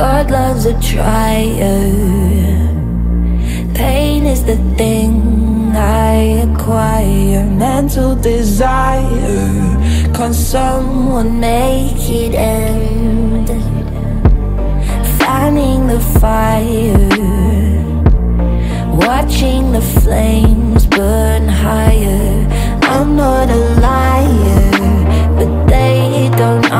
God loves a trier. Pain is the thing I acquire. Mental desire. Can someone make it end? Fanning the fire, watching the flames burn higher. I'm not a liar, but they don't